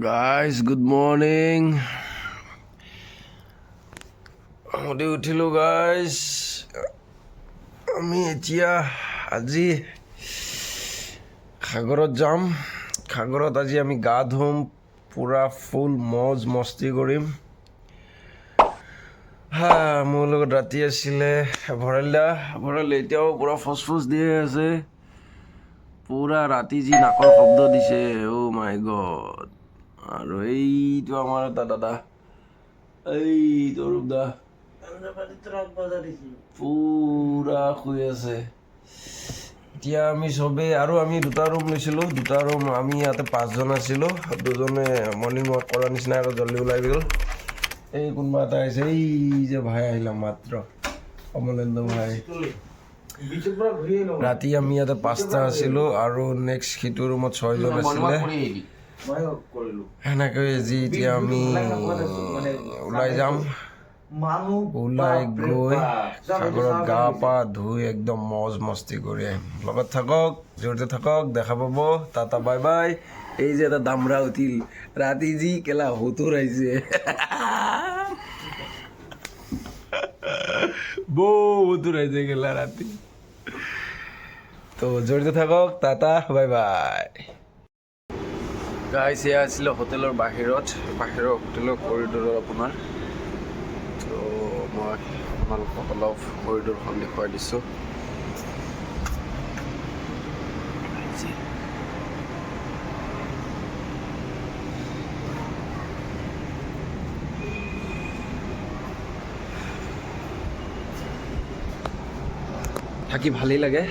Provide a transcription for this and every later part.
Guys, good morning. আমি উঠিলো guys. আমি এতিয়া আজি সাগৰত যাম। সাগৰত আজি আমি গা ধুম, পুৰা ফুল মজ মস্তি কৰিম। মোৰ লগত ৰাতি আছিলে ভৰাইলে এতিয়াও পুৰা ফচফচ দিয়ে আছে। পুৰা ৰাতি যি নাকৰ শব্দ দিছে, অ' মাই গড। আৰু এইটো আমাৰ এটা দাদা, এইটো ৰূপদা পুৰা শুই আছে। এতিয়া আমি চবেই আৰু আমি দুটা ৰুম লৈছিলোঁ, আমি ইয়াতে 5জন আছিলোঁ। 2জনে মৰ্ণিং ৱাক কৰাৰ নিচিনা আৰু জল্দি ওলাই গ'ল। এই কোনোবা এটা আহিছে, এই যে ভাই আহিলা মাত্ৰ, কমলেন্দু ভাই। ৰাতি আমি ইয়াতে 5টা আছিলোঁ আৰু নেক্সট সিটো ৰুমত 6জন আছিলে। সেনেকৈ যি এতিয়া আমি ওলাই যাম। ওলাই গৈ সাগৰত গা পা ধুই একদম মজ মস্তি কৰি আহিম। লগত থাকক, জড়িত থাকক, দেখা পাব। Tata bye bye. এই যে এটা দামৰা উঠিল, ৰাতি যি কেলা হুতুৰ আহিছে, বহুত আহিছে কেলা ৰাতি। তো জড়িত থাকক, টাটা বাই বাই। গাইছ, এয়া আছিলে হোটেলৰ বাহিৰৰ হোটেলৰ কৰিডৰত আপোনাৰ। তো মই আপোনালোকক অলপ কৰিডৰখন দেখুৱাই দিছোঁ। থাকি ভালেই লাগে।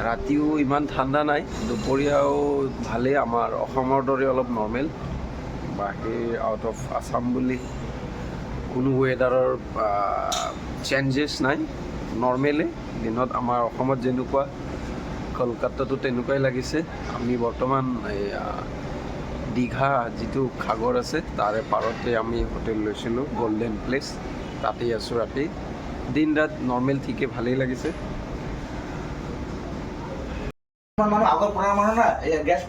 ৰাতিও ইমান ঠাণ্ডা নাই, দুপৰীয়াও ভালেই। আমাৰ অসমৰ দৰে অলপ নৰ্মেল। বাহিৰ আউট অফ আছাম বুলি কোনো ৱেডাৰৰ চেঞ্জেছ নাই, নৰ্মেলে। দিনত আমাৰ অসমত যেনেকুৱা, কলকাতাতো তেনেকুৱাই লাগিছে। আমি বৰ্তমান দীঘা যিটো সাগৰ আছে তাৰে পাৰতে আমি হোটেল লৈছিলোঁ, গল্ডেন প্লেচ। তাতেই আছোঁ ৰাতি। দিন ৰাত নৰ্মেল ঠিকে ভালেই লাগিছে।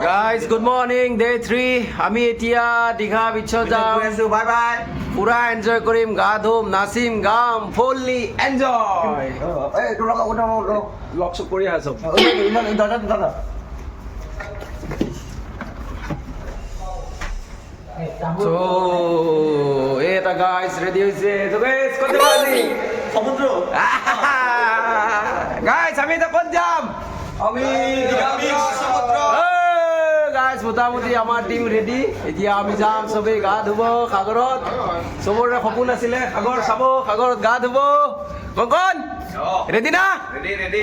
Guys, good morning, day 3। আমি এতিয়া দীঘা বিচত যাম। Bye bye. পুৰা এনজয় কৰিম, গা ধুম, নাচিম, গাম, ফুল্লি এনজয়। লগ চক কৰি আছ। এটা গাইজ ৰেডি হৈছে। সমুদ্ৰ গাইজ, আমি এটা ক'ত যাম? গাইজ, মোটামুটি আমাৰ টিম ৰেডি। এতিয়া আমি যাম, চবেই গা ধুব সাগৰত। চবৰে সপোন আছিলে সাগৰ চাব, সাগৰত গা ধুব। কংকন ৰেডি না?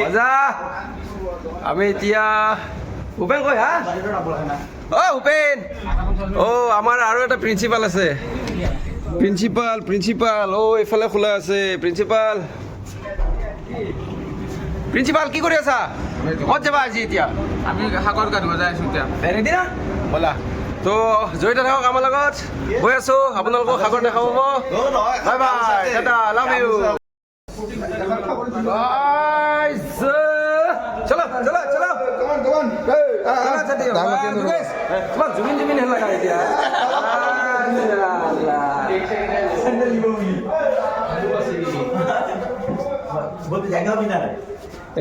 মজা। আমি এতিয়া ভূপেন কৈ হা? অ' ভূপেন, অ' আমাৰ আৰু এটা প্ৰিন্সিপাল আছে। প্ৰিন্সিপাল অ' এইফালে খোলা আছে। প্ৰিন্সিপাল কি কৰি আছা? ক'ত যাবা আজি এতিয়া? আমি সাগৰ গা ধুব যাই আছো এতিয়া। ৰেডি না? ব'লা। তো জড়িত থাকক আমাৰ লগত। গৈ আছো, আপোনালোকক সাগৰ দেখা পাব। Bye bye, Tata, love you. চলো চলো চলো, জুবিন হেলা এতিয়া।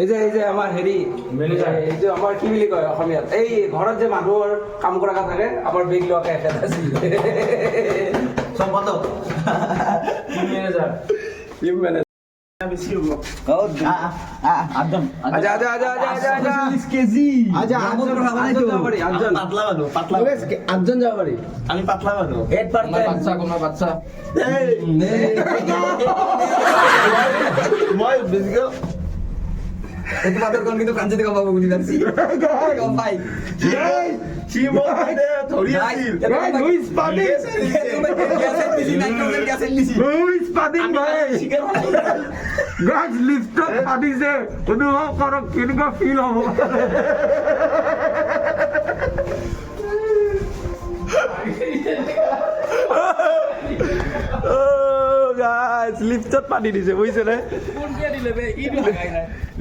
এই যে আমাৰ হেৰি, এই যে আমাৰ কি বুলি কয় অসমীয়াত, এই ঘৰত যে মানুহৰ কাম কৰা থাকে, আমাৰ বেগ লোৱাকে এখেত আছিল। Team manager. আঠজন যাব পাৰি। আমি পাতলা মানুহ। বাচ্চা মই বেছিকৈ এইটো মাত্ৰ কোন কিন্তু কাঞ্চিতে গম পাব বুলি জানিছি। গম পাই কেনেকুৱা ফিল হ'ব। গাইজ লিফ্টত পাতি দিছে বুজিছেনে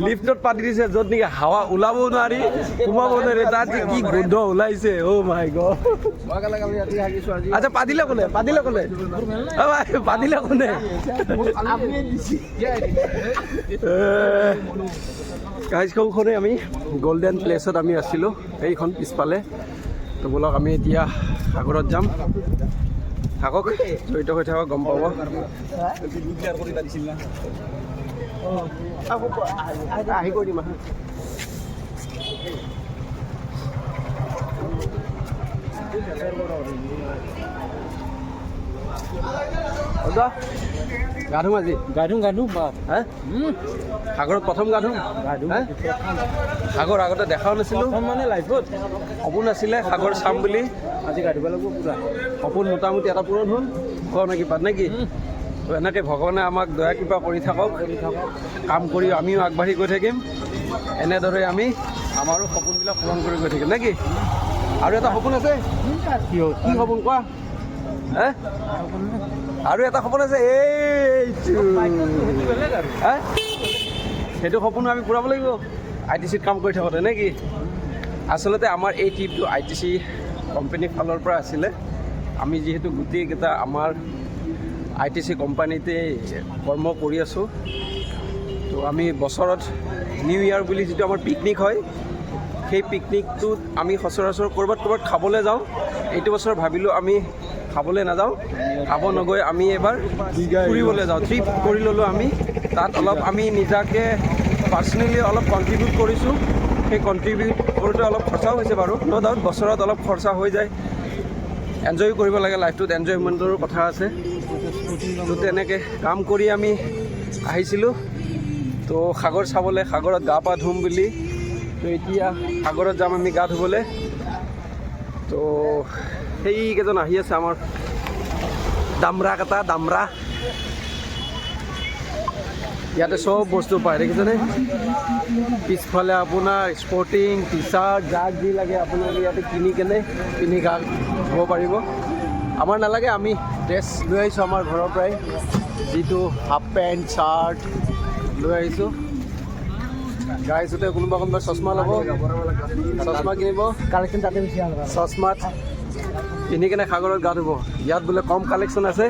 লিফ্টত পাতি দিছে য'ত নেকি হাৱা ওলাব নোৱাৰি সোমাব নোৱাৰি তাত যে কি গোন্ধ ওলাইছে অ' মাই গড আচ্ছা পাতিলে কোনে অ' ভাই পাতিলে কোনে গাইজ সৌখনে আমি গল্ডেন প্লেচত আমি আছিলোঁ এইখন পিছফালে তো বলক আমি এতিয়া সাগৰত যাম থাকক জড়িত হৈ থাকক গম পাব আহি কৰি দিম গা ধুম আজি গা ধুম হা সাগৰত প্ৰথম গা ধুম সাগৰ আগতে দেখাও নাছিলোঁ মানে লাইফত সপোন আছিলে সাগৰ চাম বুলি আজি গা ধুব লাগিব পূৰা সপোন মোটামুটি এটা পূৰণ হ'ল কওঁ নেকি পাত নেকি এনেকৈ ভগৱানে আমাক দয়া কৃপা কৰি থাকক কাম কৰি আমিও আগবাঢ়ি গৈ থাকিম এনেদৰে আমি আমাৰো সপোনবিলাক পূৰণ কৰি গৈ থাকিম নেকি আৰু এটা সপোন আছে কি সপোন কোৱা হে আৰু এটা সপোন আছে সেইটো সপোনো আমি পূৰাব লাগিব ITCত কাম কৰি থাকোঁতে নে কি আচলতে আমাৰ এই ট্ৰিপটো ITC কোম্পানীৰ ফালৰ পৰা আছিলে আমি যিহেতু গোটেইকেইটা আমাৰ ITC কোম্পানীতে কৰ্ম কৰি আছোঁ তো আমি বছৰত নিউ ইয়াৰ বুলি যিটো আমাৰ পিকনিক হয় সেই পিকনিকটোত আমি সচৰাচৰ ক'ৰবাত খাবলৈ যাওঁ এইটো বছৰ ভাবিলোঁ আমি খাবলৈ নাযাওঁ খাব নগৈ আমি এবাৰ ফুৰিবলৈ যাওঁ ট্ৰিপ কৰি ল'লোঁ আমি তাত অলপ আমি নিজাকৈ পাৰ্চনেলি অলপ কণ্ট্ৰিবিউট কৰিছোঁ সেই কণ্ট্ৰিবিউট কৰোঁতে অলপ খৰচাও হৈছে বাৰু ন' ডাউট বছৰত অলপ খৰচা হৈ যায় এনজয় কৰিব লাগে লাইফটোত এনজয়মেণ্টৰো কথা আছে তো তেনেকৈ কাম কৰি আমি আহিছিলোঁ তো সাগৰ চাবলৈ সাগৰত গা পা ধুম বুলি তো এতিয়া সাগৰত যাম আমি গা ধুবলৈ তো সেইকেইজন আহি আছে আমাৰ দামৰা ইয়াতে চব বস্তু পায় দেখিছেনে পিছফালে আপোনাৰ স্পৰ্টিং টি চাৰ্ট যাক যি লাগে আপোনালোকে ইয়াতে পিন্ধি গা ধুব পাৰিব আমাৰ নালাগে আমি ড্ৰেছ লৈ আহিছোঁ আমাৰ ঘৰৰ পৰাই যিটো হাফ পেণ্ট চাৰ্ট লৈ আহিছোঁ গা আহিছোঁতে কোনোবা চশমা ল'ব চশমা কিনিব কালেকশ্যন তাতে চশমাত পিন্ধি কেনে সাগৰত গা ধুব ইয়াত বোলে কম কালেকশ্যন আছে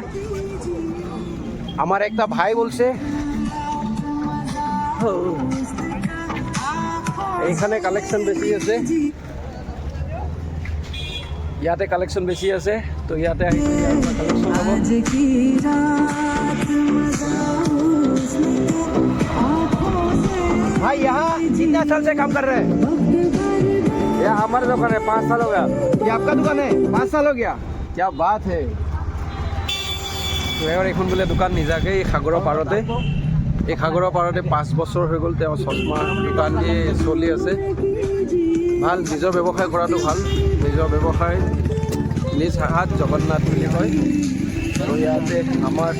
আমার একটা ভাই বলছে এইখানে কালেকশ্যন বেছি আছে ইয়াতে কালেকশ্যন বেছি আছে তো ইয়াতে আহিছে কালেকশ্যন হ'ব भाई यहाँ कितना साल से काम कर रहे हैं ये हमारे दुकान है 5 साल हो गया ये आपका दुकान है 5 साल हो गया क्या बात है तो এবাৰ এখন বোলে দোকান নিজাকে এই সাগৰৰ পাৰতে 5 বছৰ হৈ গ'ল তেওঁ চশমা দোকান দিয়ে চলি আছে ভাল নিজৰ ব্যৱসায় কৰাটো ভাল নিজৰ ব্যৱসায় নিজ হাত জগন্নাথ বুলি কয় আৰু ইয়াতে আমাৰ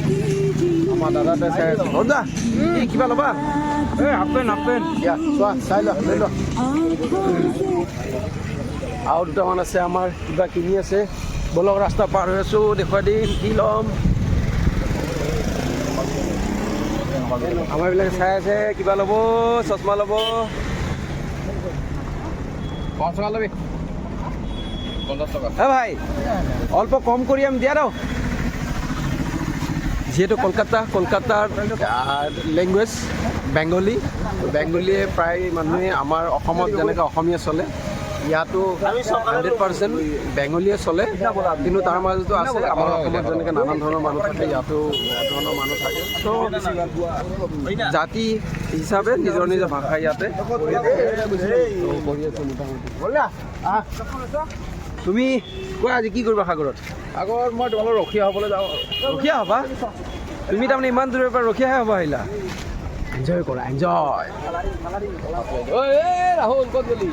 দাদাতে চাই আছে হদা কি কিবা ল'বা হাফ পেণ্ট দিয়া চোৱা চাই লোৱা লৈ লোৱা আৰু দুটামান আছে আমাৰ কিবা কিনি আছে বলক ৰাস্তা পাৰ হৈ আছোঁ দেখুৱাই দিম কি ল'ম আমাৰ এইবিলাক চাই আছে কিবা ল'ব চশমা ল'ব 5 টকা ল'বি 50 টকা হে ভাই অল্প কম কৰি আমি দিয়া দাও যিহেতু কলকাতাৰ লেংগুৱেজ বেংগলীয়ে প্ৰায় মানুহে আমাৰ অসমত যেনেকৈ অসমীয়া চলে ইয়াতো 100% বেংগলীয়ে চলে কিন্তু তাৰ মাজতো আছে আমাৰ অসমত যেনেকৈ নানান ধৰণৰ মানুহ থাকে ইয়াতো ধৰণৰ মানুহ থাকে তো জাতি হিচাপে নিজৰ নিজৰ ভাষা ইয়াতে কৰি আছে মোটামুটি তুমি কোৱা আজি কি কৰিবা সাগৰত মই তোমালোক ৰখীয়া হ'বলৈ যাওঁ ৰখীয়া হ'বা তুমি তাৰমানে ইমান দূৰৰ পৰা ৰখীয়াহে হ'ব আহিলা এনজয় কৰা এনজয় ৰাহুল ক'ত গ'লি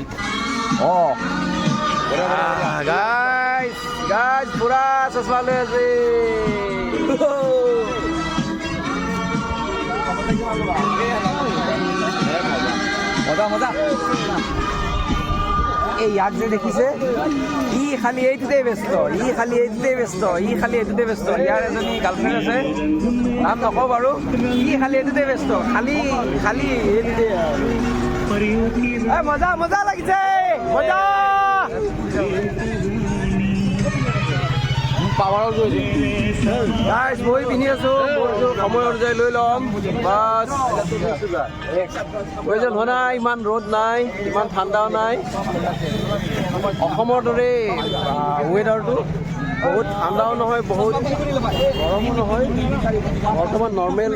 অঁ গাইজ পুৰা চশমা লৈ আছে মজা এই ইয়াক যে দেখিছে ই খালি এইটোতে ব্যস্ত ইয়াৰ এজনী গাৰ্লফ্ৰেণ্ড আছে নাম নকওঁ বাৰু ই খালি এইটোতে ব্যস্ত খালি এইটোতে মজা লাগিছে মজা পাৱাৰত গৈছে গাইজ মই পিন্ধি আছো সময় অনুযায়ী লৈ ল'ম বাছ প্ৰয়োজন হোৱা নাই ইমান ৰ'দ নাই ইমান ঠাণ্ডাও নাই অসমৰ দৰে ৱেডাৰটো বহুত ঠাণ্ডাও নহয় বহুত গৰমো নহয় বৰ্তমান নৰ্মেল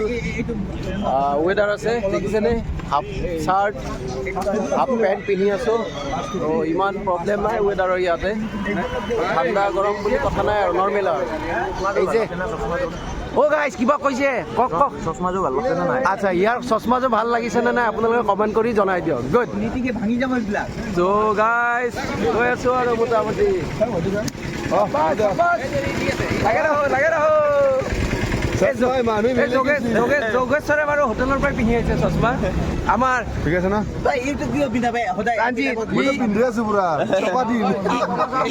ৱেডাৰ আছে দেখিছেনে হাফ চাৰ্ট হাফ পেণ্ট পিন্ধি আছোঁ তো ইমান প্ৰব্লেম নাই ৱেডাৰৰ ইয়াতে ঠাণ্ডা গৰম বুলি কথা নাই আৰু নৰ্মেল আৰু এই যে অ' গাইজ কিবা কৈছে কওক চশমাযোৰ ভাল লাগিছে নাই আচ্ছা ইয়াৰ চশমাযোৰ ভাল লাগিছে নে নাই আপোনালোকে কমেণ্ট কৰি জনাই দিয়ক গুড ভাঙি যাব এইবিলাক ত' গাইজ গৈ আছোঁ আৰু মোটামুটি লাগে ৰহ যোগেশ্বৰে বাৰু হোটেলৰ পৰাই পিন্ধি আহিছে চশমা আমাৰ ঠিক আছে না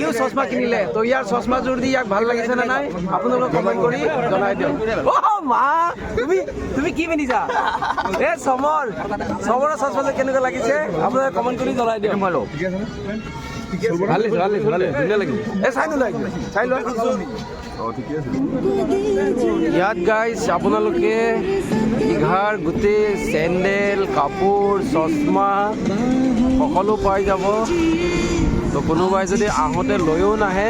ইও চশমা কিনিলে তো ইয়াৰ চশমাযোৰ দি ইয়াক ভাল লাগিছে নে নাই আপোনালোকে কমেণ্ট কৰি জনাই দিয়ক মা তুমি কি পিন্ধিছা এই চমৰৰ চশমাযোৰ কেনেকুৱা লাগিছে আপোনালোকে কমেণ্ট কৰি জনাই দিয়ক ভাল ধুনীয়া লাগিছে এই চাই লোৱা ইয়াত গাইজ আপোনালোকে দীঘাৰ গোটেই চেণ্ডেল কাপোৰ চশমা সকলো পাই যাব তো কোনোবাই যদি আহোঁতে লৈও নাহে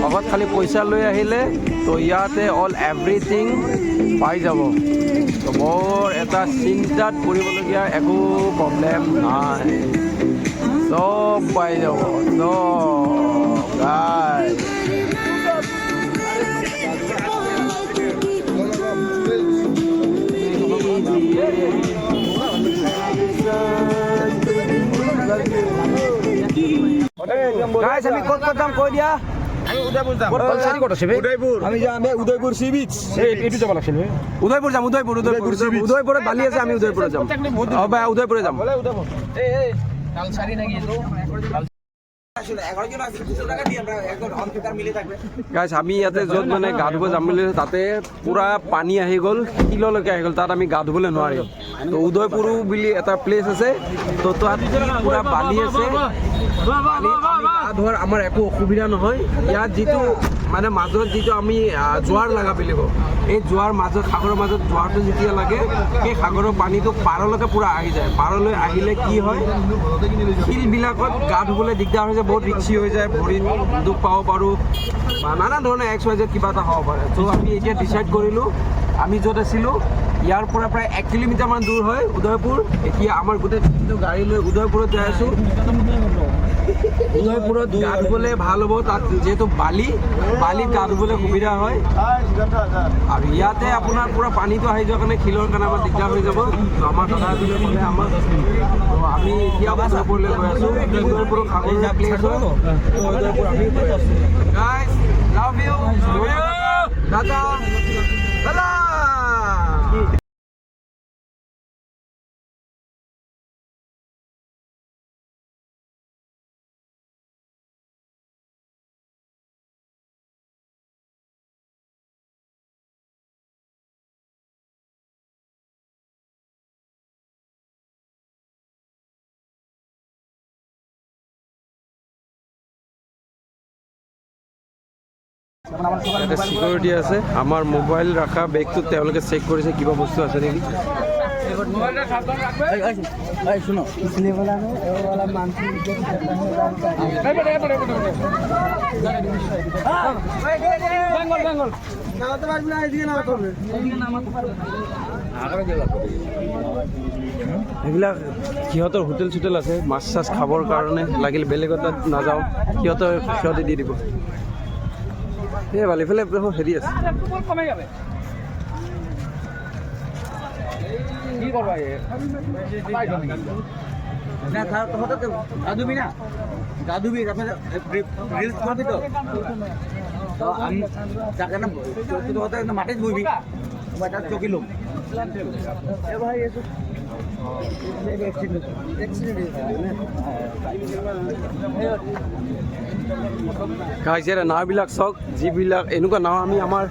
লগত খালি পইচা লৈ আহিলে তো ইয়াতে অল এভৰিথিং পাই যাব তো বৰ এটা চিন্তাত পৰিবলগীয়া একো প্ৰব্লেম নাই চব পাই যাব চব গাইজ গাইজ আমি ক'ত যাম কৈ দিয়া উদয়পুর সি বিচ এইটো যাব লাগছিল উদয়পুৰত বালি আছে আমি উদয়পুৰত যাম উদয়পুৰে যাম গাইজ আমি ইয়াতে য'ত মানে গা ধুব যাম বুলি তাতে পুৰা পানী আহি গ'ল শিললৈকে আহি গ'ল তাত আমি গা ধুবলৈ নোৱাৰিম তো উদয়পুৰো বুলি এটা প্লেচ আছে তো তাত পুৰা বালি আছে গা ধোৱাৰ আমাৰ একো অসুবিধা নহয় ইয়াত যিটো মানে মাজত যিটো আমি জোৱাৰ লগা বুলি কওঁ এই জোৱাৰ মাজত সাগৰৰ মাজত জোৱাৰটো যেতিয়া লাগে সেই সাগৰৰ পানীটো পাৰলৈকে পূৰা আহি যায় পাৰলৈ আহিলে কি হয় শিলবিলাকত গা ধুবলৈ দিগদাৰ হৈ যায় বহুত ৰিক্সি হৈ যায় ভৰিত দুখ পাব পাৰোঁ বা নানা ধৰণৰ XYZ কিবা এটা হ'ব পাৰে ত' আমি এতিয়া ডিচাইড কৰিলোঁ আমি য'ত আছিলোঁ ইয়াৰ পৰা প্ৰায় 1 কিলোমিটাৰমান দূৰ হয় উদয়পুৰ এতিয়া আমাৰ গোটেই গাড়ী লৈ উদয়পুৰত যাই আছোঁ উদয়পুৰত গা ধুবলৈ ভাল হ'ব তাত যিহেতু বালিত গা ধুবলৈ সুবিধা হয় আৰু ইয়াতে আপোনাৰ পুৰা পানীটো আহি যোৱাৰ কাৰণে শিলৰ কাৰণে আমাৰ দিগদাৰ হৈ যাব তো আমাৰ দাদা এজনে ক'লে আমাক আমি এতিয়া উদয়পুৰলৈ গৈ আছোঁ উদয়পুৰৰ সাগৰীয়া প্লেচ হয় উদয়পুৰ আমি গৈ আছোঁ গাইজ লাভ ইউ দাদা ইয়াতে চিকিউৰিটি আছে আমাৰ মোবাইল ৰখা বেগটোত তেওঁলোকে চেক কৰিছে কিবা বস্তু আছে নেকি সেইবিলাক সিহঁতৰ হোটেল চোটেল আছে মাছ চাছ খাবৰ কাৰণে লাগিলে বেলেগৰ তাত নাযাওঁ সিহঁতে দি দিব এই বালিফালে হেৰি আছে মাটিত বহিবি চকী ল'ম গাইছে নাওবিলাক চাওক, যিবিলাক এনেকুৱা নাও আমি আমাৰ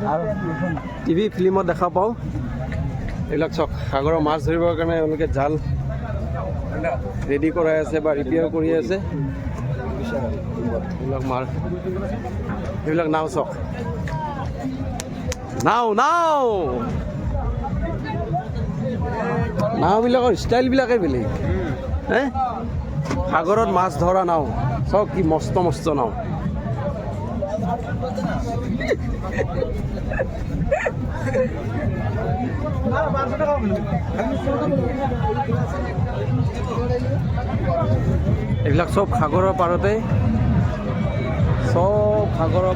টিভি ফিল্মত দেখা পাওঁ। এইবিলাক চাওক, সাগৰৰ মাছ ধৰিবৰ কাৰণে এওঁলোকে জাল ৰেডি কৰাই আছে বা ৰিপেয়াৰ কৰি আছে। এইবিলাক নাও চাওক, নাওবিলাকৰ ষ্টাইলবিলাকেই বেলেগ। হে, সাগৰত মাছ ধৰা নাও চাওক, কি মস্ত মস্ত নাও। এইবিলাক চব সাগৰৰ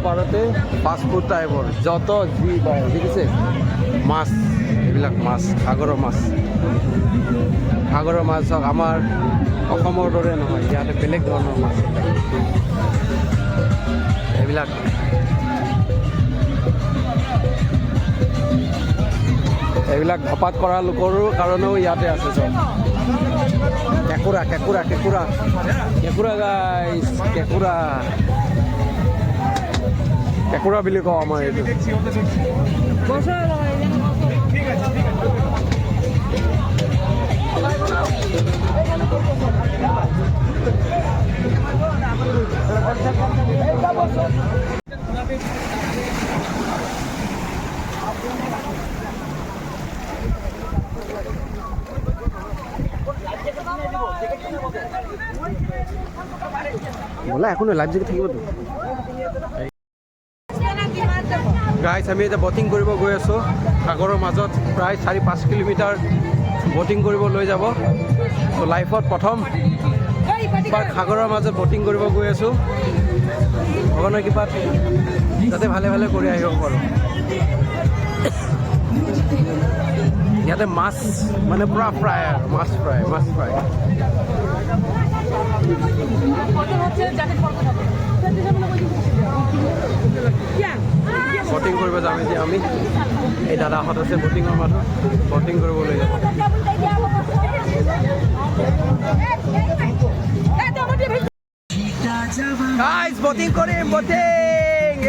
পাৰতে, ফাষ্টফুড টাইপৰ যত যি পায়, দেখিছে মাছ, এইবিলাক মাছ, সাগৰৰ মাছ চাওক। আমাৰ অসমৰ দৰে নহয়, ইয়াতে বেলেগ ধৰণৰ মাছ। এইবিলাক ধপাত কৰা লোকৰো কাৰণেও ইয়াতে আছে চব। কেঁকুৰা গাইছ, কেঁকুৰা বুলি কওঁ আমাৰ এইটো। ব'লা একো নহয়, লাইভ জেকেট থাকিবতো। গাইছ, আমি এতিয়া বটিং কৰিব গৈ আছোঁ সাগৰৰ মাজত, প্ৰায় 4-5 কিলোমিটাৰ বটিং কৰিব লৈ যাব। ত' লাইফত প্ৰথম সাগৰৰ মাজত বটিং কৰিব গৈ আছোঁ। ভগৱানৰ কৃপাত যাতে ভালে ভালে কৰি আহিব পাৰোঁ। ইয়াতে মাছ মানে পুৰা ফ্ৰাই, মাছ ফ্ৰাই। বটিং কৰিব যাম এতিয়া আমি। এই দাদাহঁত আছে বটিঙৰ মানুহ, বটিং কৰিবলৈ যাব। গাইজ বটিং কৰিম,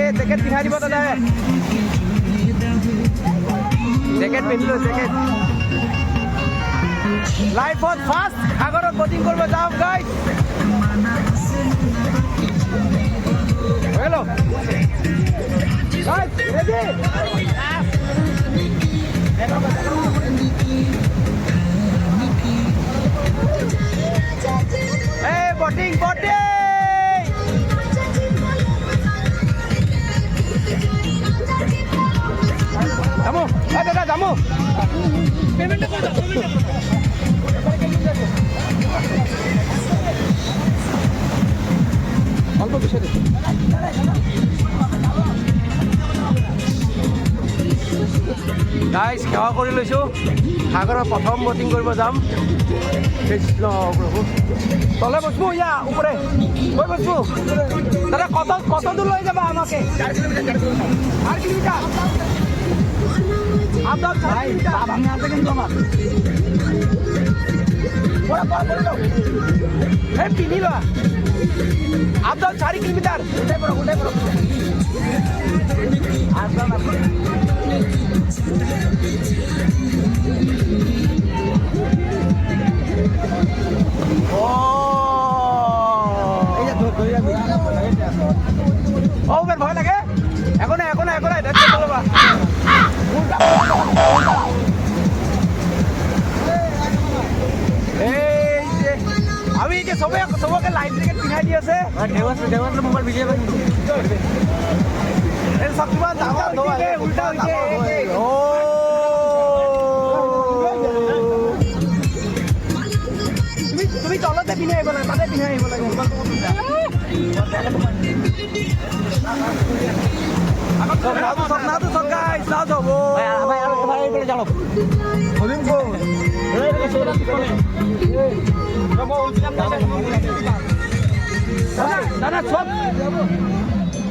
এই জেকেট পিন্ধাই দিব দাদাই। জেকেট পিন্ধিলোঁ, জেকেট। লাইফত ফাৰ্ষ্ট সাগৰত বটিং কৰিব যাম গাইজ। Hello' guys, ready? এই বটিং যামো, দাদা যামো। অল্প পিছিয়ে দে। গাইজ, সেৱা কৰি লৈছোঁ, সাগৰৰ প্ৰথম বটিং কৰিব যাম। কৃষ্ণ প্ৰভু, তলে বসবো, ইয়া উপরে ওই বসবো। দাদা কত দূর লয়ে যাবা আমাকে? 4 কিলোমিটার। আপনার ভাই ভাঙে আছে কিন্তু আমার পিনি লো আপনার 4 কিলোমিটার। উঠে পড়ো আসলাম। ও বের ভয় লাগে, এখন আমি এই যে সবকে লাইফ জ্যাকেট পিন্ধাই দি আছে। মোবাইল ভিডিও শক্তিমান উল্টা হয়েছে। তুমি তলতে পিন্ধাই আহিব লাগে, তাতে পিন্ধাই আহিব লাগে।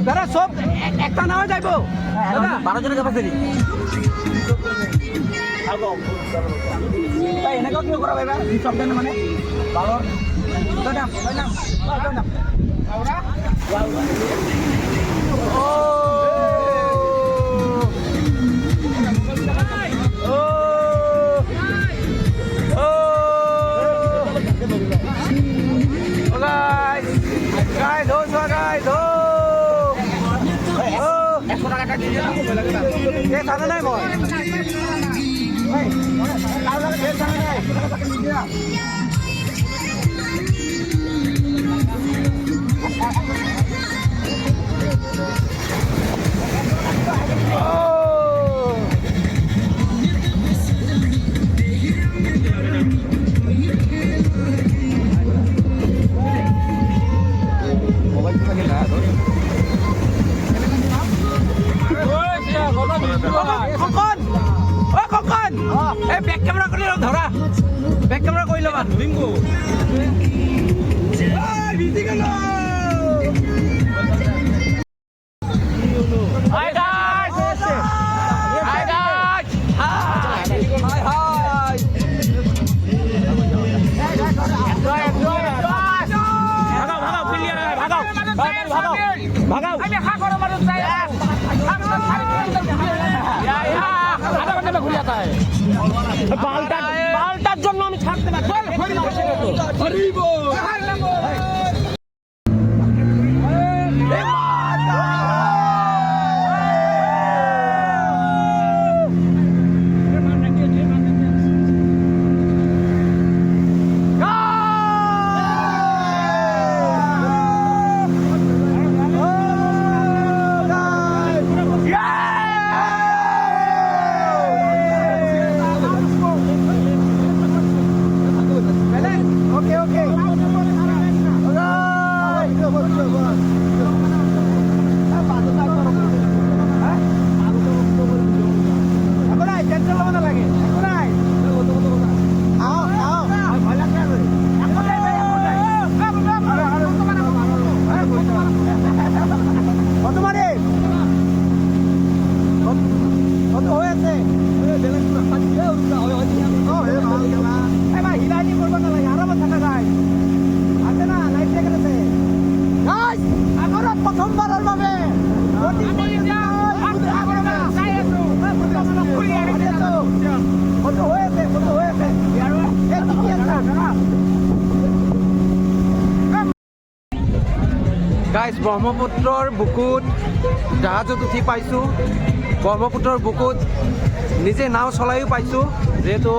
দাদা সব একটা নাও যাইব, 12 জনের ক্যাপাসিটি। এনেকুৱা কিয় কৰা পাৰিবা শব্দ মানে বালৰ তই নাম জানা নাই মই বেক কেমেৰা কৰি লওক ধৰা বেক কেমেৰা কৰি ল'বা বিংগু Hi guys! Hi guys! Hi! Hi! ভাগাও আমি সাগৰৰ মাজত যাই ঘুৰে आता है পাল্টাৰ জন্য আমি ছাড়তে না প্ৰথমবাৰেৰ ভাবে গাইজ ব্ৰহ্মপুত্ৰৰ বুকুত জাহাজত উঠি পাইছোঁ ব্ৰহ্মপুত্ৰৰ বুকুত নিজে নাও চলাইও পাইছোঁ যিহেতু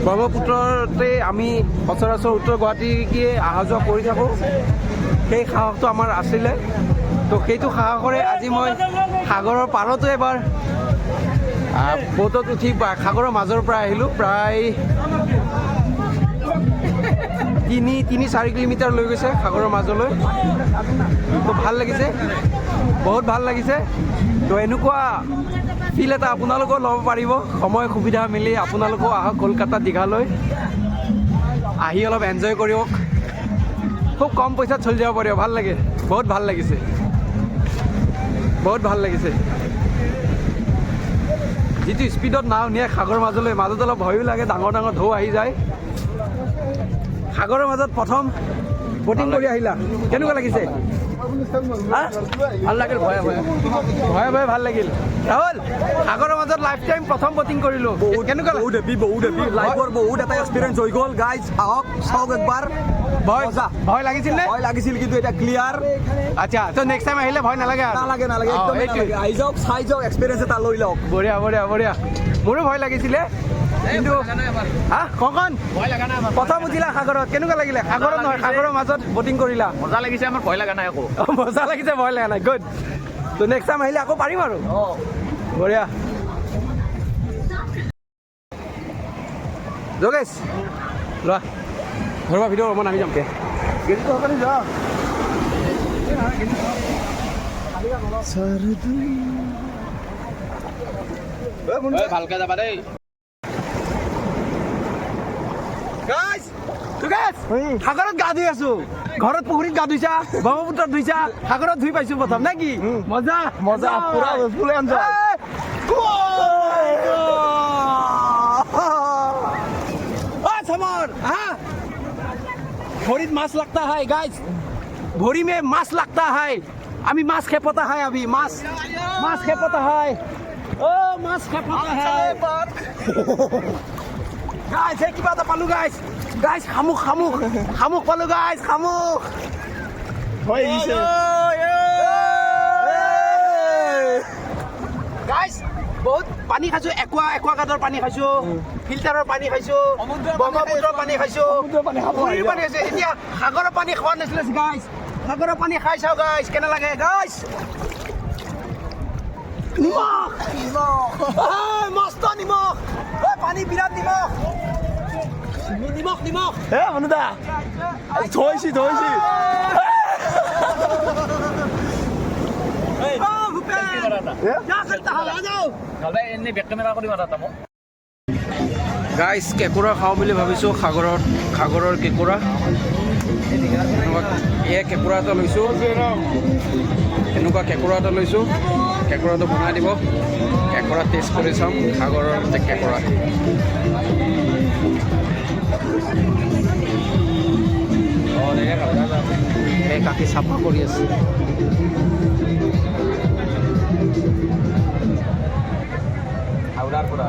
ব্ৰহ্মপুত্ৰতে আমি সচৰাচৰ উত্তৰ গুৱাহাটীকে অহা যোৱা কৰি থাকোঁ সেই সাহসটো আমাৰ আছিলে তো সেইটো সাহসৰে আজি মই সাগৰৰ পাৰতো এবাৰ ব'টত উঠি সাগৰৰ মাজৰ পৰা আহিলোঁ প্ৰায় 3-4 কিলোমিটাৰ লৈ গৈছে সাগৰৰ মাজলৈ তো ভাল লাগিছে বহুত ভাল লাগিছে তো এনেকুৱা ফিল এটা আপোনালোকেও ল'ব পাৰিব সময় সুবিধা মিলি আপোনালোকেও আহক কলকাতা দীঘালৈ আহি অলপ এনজয় কৰিব খুব কম পইচাত চলি যাব পাৰিব ভাল লাগে বহুত ভাল লাগিছে বহুত ভাল লাগিছে যিটো স্পীডত নাও নিয়ে সাগৰৰ মাজলৈ মাজত অলপ ভয়ো লাগে ডাঙৰ ডাঙৰ ঢৌ আহি যায় সাগৰৰ মাজত প্ৰথম বটিং কৰি আহিলা কেনেকুৱা লাগিছে ভাল লাগিল ভয়ে ভয়ে ভাল লাগিল ৰাহুল সাগৰৰ মাজত লাইফ টাইম প্ৰথম বটিং কৰিলোঁ কেনেকুৱা বহুত হেপি লাইফৰ বহুত এটা এক্সপিৰিয়েঞ্চ হৈ গ'ল গাইজ আহক চাওক একবাৰ ভয় লাগিছিল নে ভয় লাগিছিল কিন্তু এটা ক্লিয়াৰ আচ্ছা তো নেক্সট টাইম আহিলে ভয় নালাগে নালাগে একদম নালাগে আহি যাওক চাই যাওক এক্সপিৰিয়েঞ্চ এটা লৈ লওক বঢ়িয়া বঢ়িয়া বঢ়িয়া মোৰো ভয় লাগিছিলে কিন্তু কখন প্ৰথম উঠিলা সাগৰত কেনেকুৱা লাগিলে সাগৰত নহয় সাগৰৰ মাজত বটিং কৰিলা মজা লাগিছে আমাৰ ভয় লগা নাই আকৌ মজা লাগিছে ভয় লগা নাই গুড তো নেক্সট টাইম আহিলে আকৌ পাৰিম আৰু বঢ়িয়া যোগেশ লোৱা ঘৰৰ পৰা ভিডিঅ' মই নামি যামকে ভালকে যাবা দেই সাগৰত গা ধুই আছো ঘৰত পুখুৰীত গা ধুইছা ব্ৰহ্মপুত্ৰত ধুইছা সাগৰত ধুই পাইছো প্ৰথম নে কি মজা মজা পুৰা ফুল এনজয় भोरी में मांस लगता है गाइस, भोरी में मांस लगता है। अभी मांस खेपता है, अभी मांस खेपता है, ओ मांस खेपता है गाइस। एक किबा पालू गाइस, শামুক পালো গাইস, শামুক গাইস। বহুত পানী খাইছো, একুৱাগাৰ্ডৰ পানী খাইছো, ফিল্টাৰৰ পানী খাইছো, ব্ৰহ্মপুত্ৰৰ পানী খাইছো, পুখুৰীৰ পানী খাইছো। এতিয়া সাগৰৰ পানী খোৱা নাছিলে গাইস, সাগৰৰ পানী খাই চাও গাইস, কেনে লাগে গাইস। নিমখ মস্ত নিমখ, পানী বিৰাট নিমখ, নিমখ হে মনুদা থৈছি গাইস। কেঁকুৰা খাওঁ বুলি ভাবিছোঁ, সাগৰৰ কেঁকুৰা। এই কেঁকুৰা এটা লৈছোঁ, এনেকুৱা কেঁকুৰা এটা লৈছোঁ। কেঁকুৰাটো বনাই দিব, কেঁকুৰা টেষ্ট কৰি চাম, সাগৰৰ কেঁকুৰা। এই কাকি চাফা কৰি আছে। হাওড়াৰ পৰা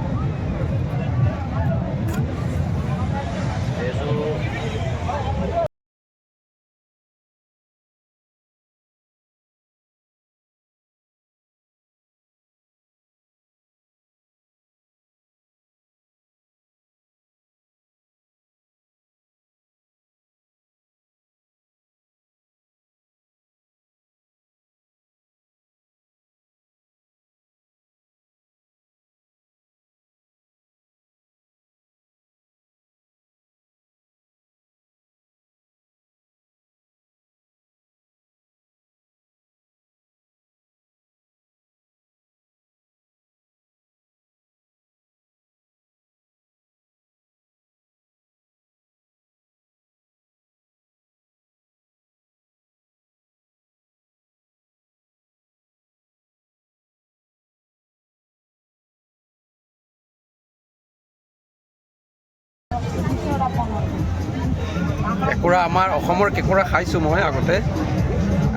কেঁকুৰা, আমাৰ অসমৰ কেঁকুৰা খাইছোঁ মই আগতে,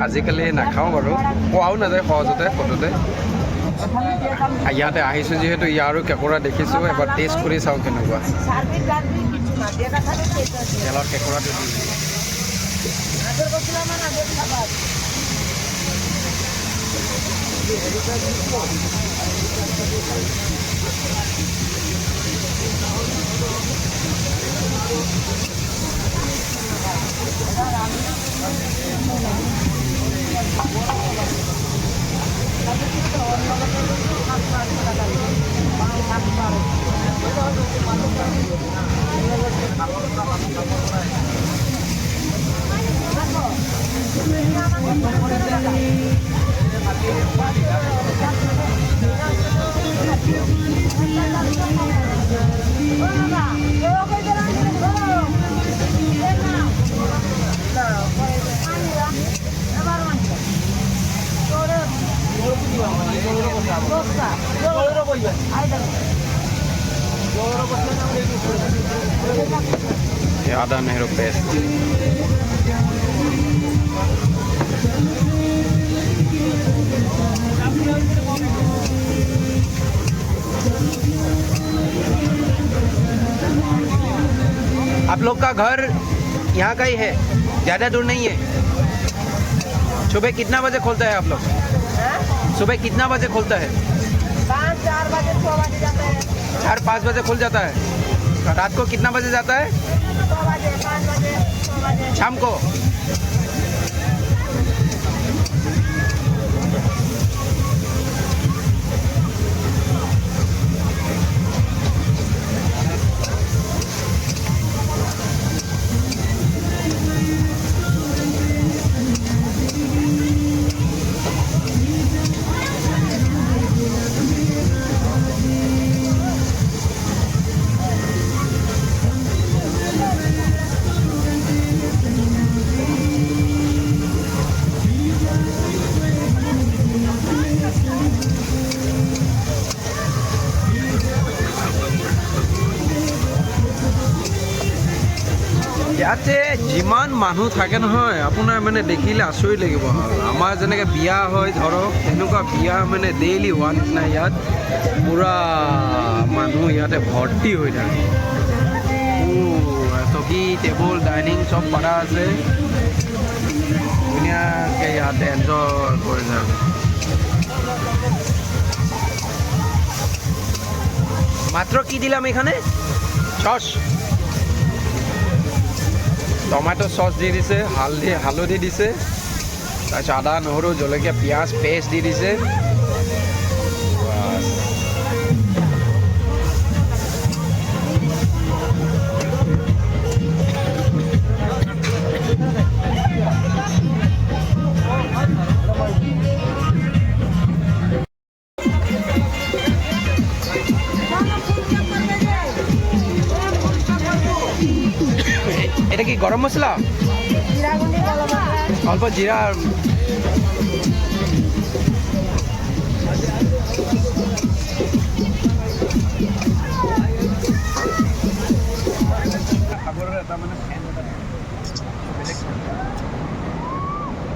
আজিকালি নাখাওঁ বাৰু, পোৱাও নাযায় সহজতে ফটোতে। ইয়াতে আহিছোঁ যিহেতু ইয়াৰো কেঁকুৰা দেখিছোঁ, এবাৰ টেষ্ট কৰি চাওঁ কেনেকুৱা। তেলত কেঁকুৰাটো দি आदा नेहरू पेस्ट। आप लोग का घर यहाँ का ही है, ज़्यादा दूर नहीं है? सुबह कितना बजे खोलता है आप लोग? सुबह कितना बजे खोलता है? 4 बजे 6 बजे जाते हैं। 4-5 बजे खुल जाता है। रात को कितना बजे जाता है? 6 बजे 5 बजे 6 बजे शाम को। ইয়াতে যিমান মানুহ থাকে নহয় আপোনাৰ মানে দেখিলে আচৰিত লাগিব আৰু আমাৰ যেনেকৈ বিয়া হয় ধৰক তেনেকুৱা বিয়া মানে ডেইলি হোৱা নিচিনা ইয়াত পূৰা মানুহ ইয়াতে ভৰ্তি হৈ থাকে চকী টেবুল ডাইনিং চব পাৰা আছে ধুনীয়াকৈ ইয়াতে এনজয় কৰি থাকে মাত্র কি দিলাম এখানে সস টমেটো সস দিয়ে দিছে হালধি দিছে তারপর আদা নহরু জলকীয়া পিঁয়াজ পেস্ট দি দিছে এটা কি গরম মশলা জিরা গুঁড়ি গরম মশলা অল্প জিরা আর সাগরের এটা মানে ফ্যান এটা বেলেগ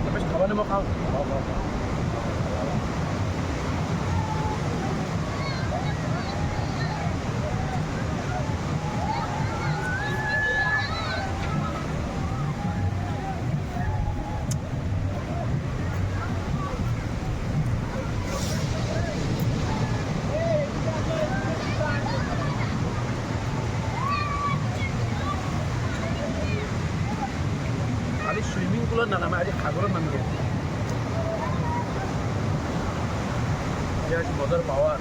বেশ খাবারে মই খাওঁ আজি সুইমিং পুলত নানামে আজি সাগৰত নামিছে মজাৰ পাওয়াৰ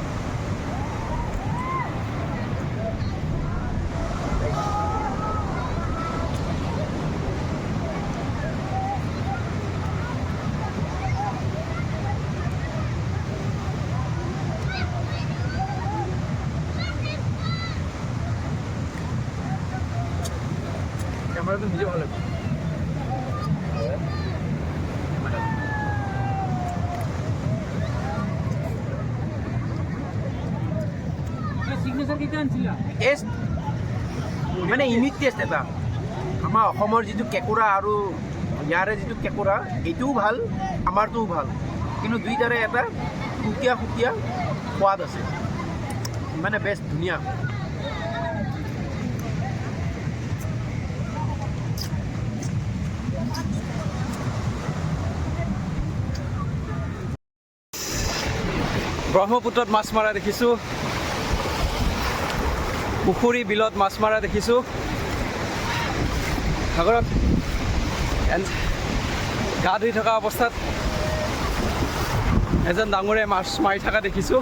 ক্যামেৰা তো নিজে ভালো লাগছে টেষ্ট মানে ইউনিক টেষ্ট এটা আমাৰ অসমৰ যিটো কেঁকুৰা আৰু ইয়াৰে যিটো কেঁকুৰা এইটোও ভাল আমাৰটোও ভাল কিন্তু দুইটাৰে এটা সুকীয়া সুকীয়া সোৱাদ আছে মানে বেষ্ট ধুনীয়া ব্ৰহ্মপুত্ৰত মাছ মৰা দেখিছোঁ পুখুৰী বিলত মাছ মৰা দেখিছোঁ সাগৰত গা ধুই থকা অৱস্থাত এজন ডাঙৰে মাছ মাৰি থকা দেখিছোঁ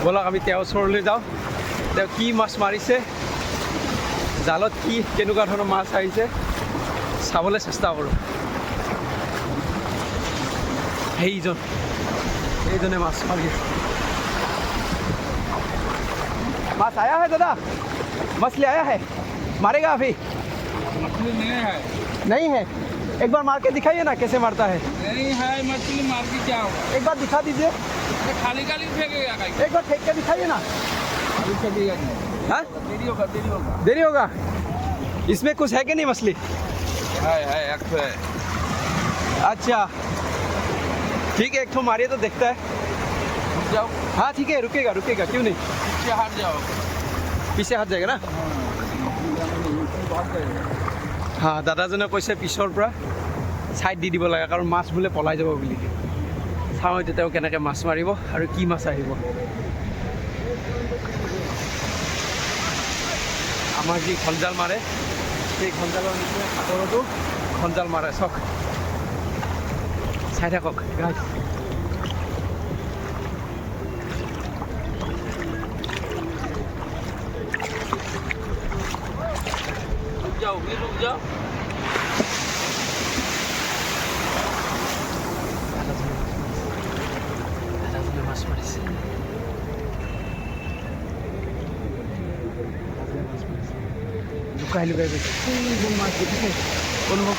বলক আমি তেওঁৰ ওচৰলৈ যাওঁ তেওঁ কি মাছ মাৰিছে জালত কি কেনেকুৱা ধৰণৰ মাছ আহিছে চাবলৈ চেষ্টা কৰোঁ সেইজনে মাছ মাৰি আছে माछ आया है दादा मछली आया है मारेगा अभी मछली नहीं है एक बार मार के दिखाइए ना कैसे मारता है नहीं है मछली मार के क्या होगा एक बार दिखा दीजिए खाली खाली फेंकेगा एक बार फेंक के दिखाइए ना हाँ देरी होगा इसमें कुछ है कि नहीं मछली है एक तो है अच्छा ठीक है एक ठो मारिए तो देखता है जाओ हाँ ठीक है रुकेगा क्यों नहीं पीछे हट जाओ পিছে হাত যায়গা না হা দাদাজনে কৈছে পিছৰ পৰা ছাইড দি দিব লাগে কাৰণ মাছ বোলে পলাই যাব বুলি চাওঁ এতিয়া তেওঁ কেনেকৈ মাছ মাৰিব আৰু কি মাছ আহিব আমাৰ যি খঞ্জাল মাৰে সেই খঞ্জালৰ নিচিনা সাগৰতো খঞ্জাল মাৰে চাওক চাই থাকক গাইজ रुक जाओ মাছ মাৰিছে লুকাই গৈছে মাছ দেখিছে অনুভৱ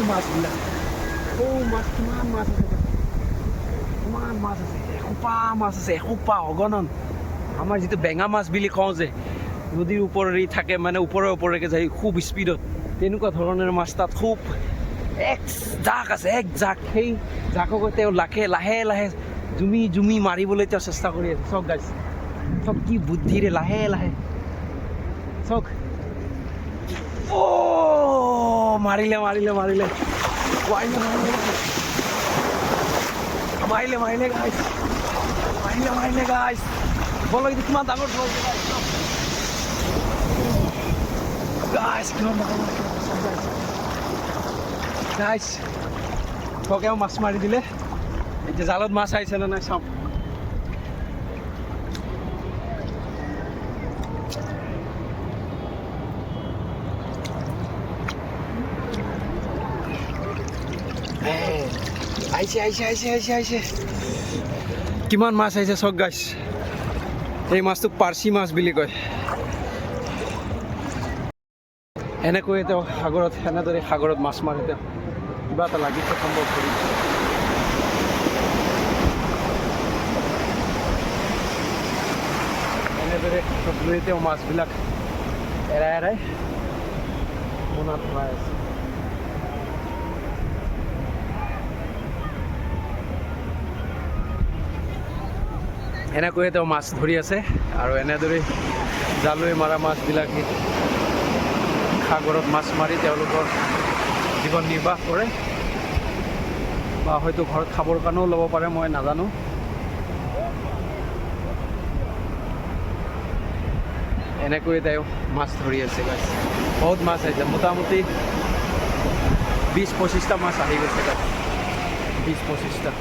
মাছবিলাক মাছ কিমান মাছ আছে এসোপা মাছ আছে এসোপা অগণন আমাৰ যিটো বেঙা মাছ বুলি কওঁ যে নদীৰ ওপৰেৰে থাকে মানে ওপৰেকে যায় খুব স্পীডত তেনেকুৱা ধৰণৰ মাছ তাত খুব এক জাক আছে এক জাক সেই জাককে তেওঁ লাহে লাহে জুমি মাৰিবলৈ তেওঁ চেষ্টা কৰি আছে চাওক গাইছ চাওক কি বুদ্ধিৰে লাহে চাওক মাৰিলে গাইছ বল এইটো কিমান ডাঙৰ ধৰ গাইছ কিমান ডাঙৰ গাইছ তোকেও মাছ মাৰি দিলে এতিয়া জালত মাছ আহিছে নে নাই চাওঁ আহিছে কিমান মাছ আহিছে চাওক গাইছ এই মাছটোক পাৰ্চি মাছ বুলি কয় এনেকৈ তেওঁ এনেদৰে সাগৰত মাছ মাৰে তেওঁ কিবা এটা লাগিছে সম্ভৱ কৰি এনেদৰে লৈ তেওঁ মাছবিলাক এৰাই মোনাত ভৰাই আছে এনেকৈয়ে তেওঁ মাছ ধৰি আছে আৰু এনেদৰে জালৈ মৰা মাছবিলাক সাগৰত মাছ মাৰি তেওঁলোকৰ জীৱন নিৰ্বাহ কৰে বা হয়তো ঘৰত খাবৰ কাৰণেও ল'ব পাৰে মই নাজানো এনেকৈয়ে তেওঁ মাছ ধৰি আছে গাইছ বহুত মাছ আহিছে মোটামুটি 20-25টা মাছ আহি গৈছে গাইছ 20-25টা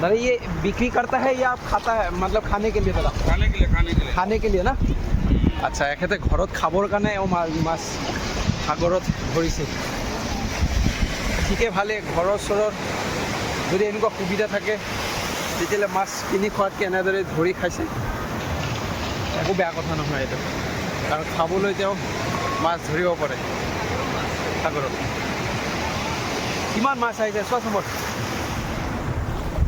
दादा ये बिक्री करता है या आप खाता है मतलब खाने के लिए दादा खाने के लिए ना আচ্ছা এখেতে ঘৰত খাবৰ কাৰণে মাছ সাগৰত ধৰিছে ঠিকে ভালে ঘৰৰ চৰৰ যদি এনেকুৱা সুবিধা থাকে তেতিয়াহ'লে মাছ কিনি খোৱাতকৈ এনেদৰে ধৰি খাইছে একো বেয়া কথা নহয় এইটো কাৰণ খাবলৈ তেওঁ মাছ ধৰিব পাৰে সাগৰত কিমান মাছ আহিছে চোৱাচোন বৰ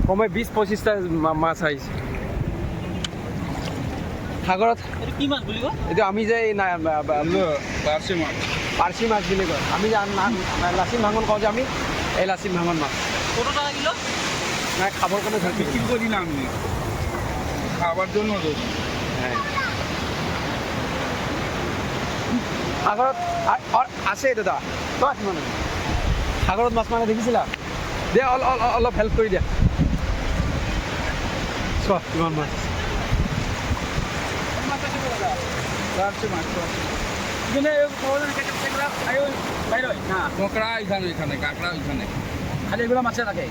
কমে 20-25টা মাছ আহিছে সাগৰত কি মাছ বুলি কয় এইটো আমি যে পাৰ্চি মাছ বুলি কয় আমি যে লাচিম ভাঙন কওঁ যে আমি এই লাচিম ভাঙন মাছ কত টাকা কিলো নাই খাবৰ কাৰণে বিক্ৰি কৰি না আমি খাবাৰ জন্য হ্যাঁ সাগৰত আছে দাদা তো আছে মানে সাগৰত মাছ মানে দেখিছিলা দে অলপ হেল্প কৰি দিয়া চোৱা কিমান মাছ কাঁকড়া এখানে কাঁকড়া ওইখানে খালি এগুলো মাছে থাকে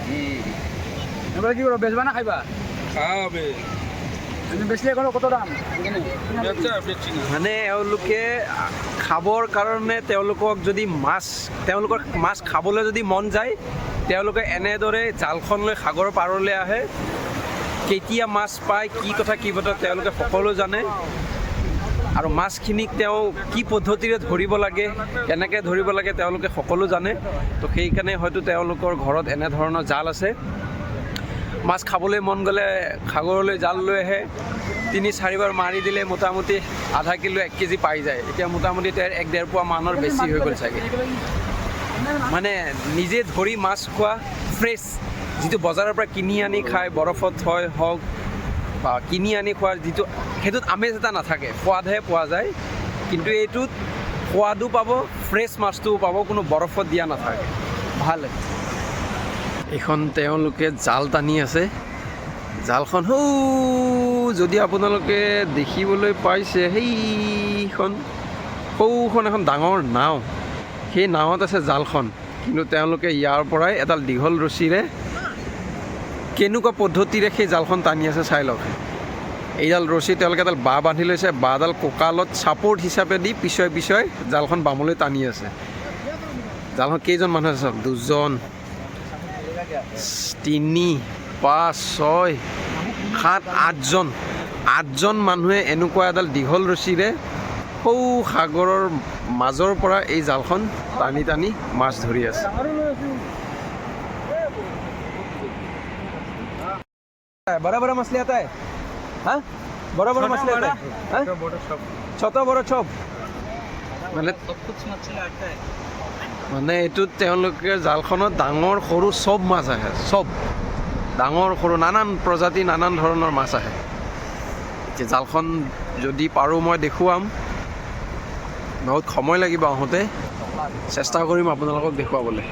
এগুলো কি করবো বেচবা না খাইবা খাবে বেচলে এগুলো কত দাম বেচছি না মানে এওঁলোকে খাবৰ কাৰণে তেওঁলোকক যদি তেওঁলোকৰ মাছ খাবলৈ যদি মন যায় তেওঁলোকে এনেদৰে জালখন লৈ সাগৰৰ পাৰলৈ আহে কেতিয়া মাছ পায় কি কথা কি বতৰা তেওঁলোকে সকলো জানে আৰু মাছখিনিক তেওঁ কি পদ্ধতিৰে ধৰিব লাগে কেনেকৈ ধৰিব লাগে তেওঁলোকে সকলো জানে তো সেইকাৰণে হয়তো তেওঁলোকৰ ঘৰত এনেধৰণৰ জাল আছে মাছ খাবলৈ মন গ'লে সাগৰলৈ জাল লৈ আহে 3-4 বাৰ মাৰি দিলে মোটামুটি আধা কিলো 1 কেজি পাই যায় এতিয়া মোটামুটি 1-1.5 পোৱা মানৰ বেছি হৈ গ'ল চাগে মানে নিজে ধৰি মাছ খোৱা ফ্ৰেছ যিটো বজাৰৰ পৰা কিনি আনি খায় বৰফত হওক বা কিনি আনি খোৱাৰ যিটো সেইটোত আমেজ এটা নাথাকে সোৱাদহে পোৱা যায় কিন্তু এইটোত সোৱাদো পাব ফ্ৰেছ মাছটোও পাব কোনো বৰফত দিয়া নাথাকে ভাল এইখন তেওঁলোকে জাল টানি আছে জালখন যদি আপোনালোকে দেখিবলৈ পাইছে সেইখন সৌখন এখন ডাঙৰ নাও সেই নাৱত আছে জালখন কিন্তু তেওঁলোকে ইয়াৰ পৰাই এডাল দীঘল ৰছীৰে কেনেকুৱা পদ্ধতিৰে সেই জালখন টানি আছে চাই লওক এইডাল ৰছী তেওঁলোকে এডাল বাঁহ বান্ধি লৈছে বাঁহডাল কঁকালত ছাপোৰ্ট হিচাপে দি পিছুৱাই জালখন বামলৈ টানি আছে জালখন কেইজন মানুহ আছে চাওক 2 জন 3 5 6 7 8জন মানুহে এনেকুৱা এডাল দীঘল ৰছীৰে সৌ সাগৰৰ মাজৰ পৰা এই জালখন টানি টানি মাছ ধৰি আছে। बड़ा बड़ा मछली आता है हाँ बड़ा बड़ा मछली आता है हाँ? छोटा बड़ा चप মানে এইটোত তেওঁলোকে জালখনত ডাঙৰ সৰু চব মাছ আহে, চব ডাঙৰ সৰু নানান প্ৰজাতি নানান ধৰণৰ মাছ আহে। এতিয়া জালখন যদি পাৰোঁ মই দেখুৱাম, বহুত সময় লাগিব আহোঁতে, চেষ্টা কৰিম আপোনালোকক দেখুৱাবলৈ।